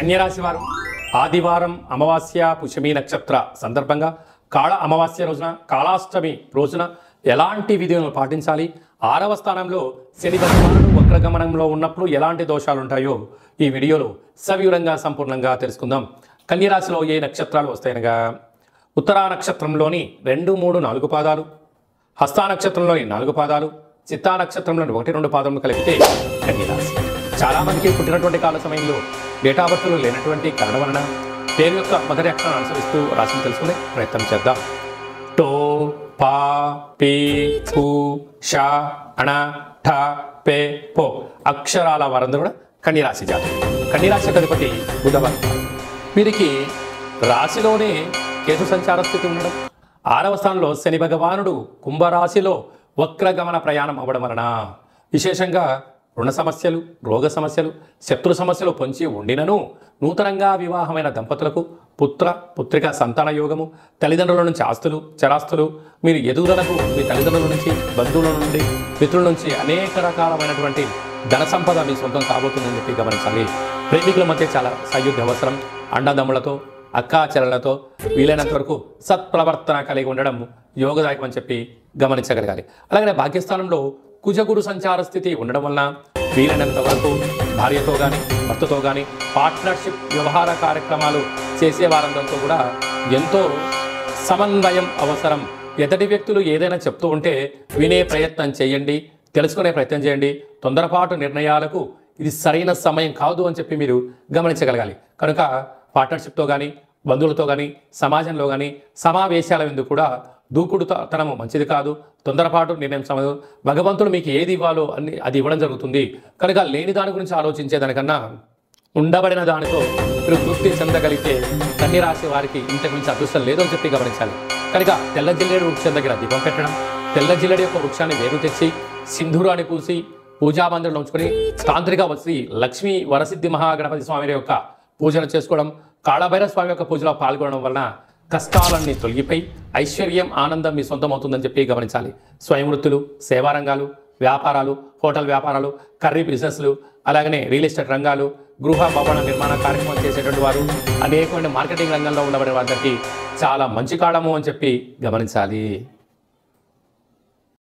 కన్యరాశి వారు ఆదివారం అమావాస్య పుష్యమి నక్షత్ర సందర్భంగా కాళ అమావాస్య రోజున కాళాష్టమి రోజున ఎలాంటి విధులను పాటించాలి, 6వ స్థానంలో శని భగవానుడు వక్రగమనంలో ఉన్నప్పుడు ఎలాంటి దోషాలు ఉంటాయో ఈ వీడియోలో సవివరంగా సంపూర్ణంగా తెలుసుకుందాం. కన్యరాశిలో ఏ నక్షత్రాలు వస్తాయనగా ఉత్తరా నక్షత్రంలోని 2, 3, 4 పాదాలు, హస్తా నక్షత్రంలోని 4 పాదాలు, చిత్తా నక్షత్రంలోని 1, 2 పాదములు కలిపితే కన్యరాశి. చాలామందికి పుట్టినటువంటి కాల సమయంలో డేటా బర్త్లు లేనటువంటి కారణం వలన పేరు యొక్క మొదటి అక్షరాన్ని అనుసరిస్తూ రాశిని తెలుసుకునే ప్రయత్నం చేద్దాం. టో పా పీ పు ష అణ ఠ పే పో అక్షరాల వారందరూ కూడా కన్యరాశి జాతి. కన్యరాశి అధిపతి బుధవారం. వీరికి రాశిలోనే కేతు సంచార స్థితి ఉండడం, 6వ స్థానంలో శని భగవానుడు కుంభరాశిలో వక్రగమన ప్రయాణం అవ్వడం వలన విశేషంగా రుణ సమస్యలు, రోగ సమస్యలు, శత్రు సమస్యలు పొంచి ఉండినను నూతనంగా వివాహమైన దంపతులకు పుత్ర పుత్రిక సంతాన యోగము, తల్లిదండ్రుల నుంచి ఆస్తులు చరాస్తులు, మీరు ఎదుగుదలకు మీ తల్లిదండ్రుల నుంచి, బంధువుల నుండి, మిత్రుల నుంచి అనేక రకాలమైనటువంటి ధన సంపద మీ సొంతం కాబోతుందని చెప్పి గమనించాలి. ప్రేమికుల మధ్య చాలా సయోధ్య అవసరం. అన్నదమ్ములతో, అక్కా చెల్లెలతో వీలైనంత వరకు సత్ప్రవర్తన కలిగి ఉండడం యోగదాయకం అని చెప్పి గమనించగలగాలి. అలాగే భాగ్యస్థానంలో కుజగురు సంచార స్థితి ఉండడం వలన వీలైనంత వరకు భార్యతో కానీ భర్తతో కానీ పార్ట్నర్షిప్ వ్యవహార కార్యక్రమాలు చేసే వారందరితో కూడా ఎంతో సమన్వయం అవసరం. ఎదుటి వ్యక్తులు ఏదైనా చెప్తూ ఉంటే వినే ప్రయత్నం చేయండి, తెలుసుకునే ప్రయత్నం చేయండి. తొందరపాటు నిర్ణయాలకు ఇది సరైన సమయం కాదు అని చెప్పి మీరు గమనించగలగాలి. కనుక పార్ట్నర్షిప్తో కానీ బంధువులతో కానీ సమాజంలో కానీ సమావేశాల ఎందుకు కూడా దూకుడుతనము మంచిది కాదు. తొందరపాటు నిర్ణయం సమయం. భగవంతుడు మీకు ఏది ఇవ్వాలో అన్ని అది ఇవ్వడం జరుగుతుంది. కనుక లేని దాని గురించి ఆలోచించేదానికన్నా ఉండబడిన దానితో మీరు తృప్తి చెందగలిగితే కన్యరాశి వారికి ఇంతకు మించి అదృష్టం లేదు అని చెప్పి గమనించాలి. కనుక తెల్ల జిల్లేడు వృక్షం దగ్గర దీపం పెట్టడం, తెల్ల జిల్లెడి యొక్క వృక్షాన్ని వేరు తెచ్చి సింధూరాన్ని పూసి పూజా మందిరంలో ఉంచుకొని తాంత్రిక శ్రీ లక్ష్మీ వరసిద్ధి మహాగణపతి స్వామి యొక్క పూజను చేసుకోవడం, కాళభైరవ స్వామి యొక్క పూజలో పాల్గొనడం వలన కష్టాలన్నీ తొలగిపోయి ఐశ్వర్యం ఆనందం మీ సొంతం అవుతుందని చెప్పి గమనించాలి. స్వయం వృత్తులు, సేవా రంగాలు, వ్యాపారాలు, హోటల్ వ్యాపారాలు, కర్రీ బిజినెస్లు, అలాగనే రియల్ ఎస్టేట్ రంగాలు, గృహ భవన నిర్మాణ కార్యక్రమం చేసేటువంటి వారు, అనేకమైన మార్కెటింగ్ రంగంలో ఉండబడే వారికి చాలా మంచి కాలము అని చెప్పి గమనించాలి.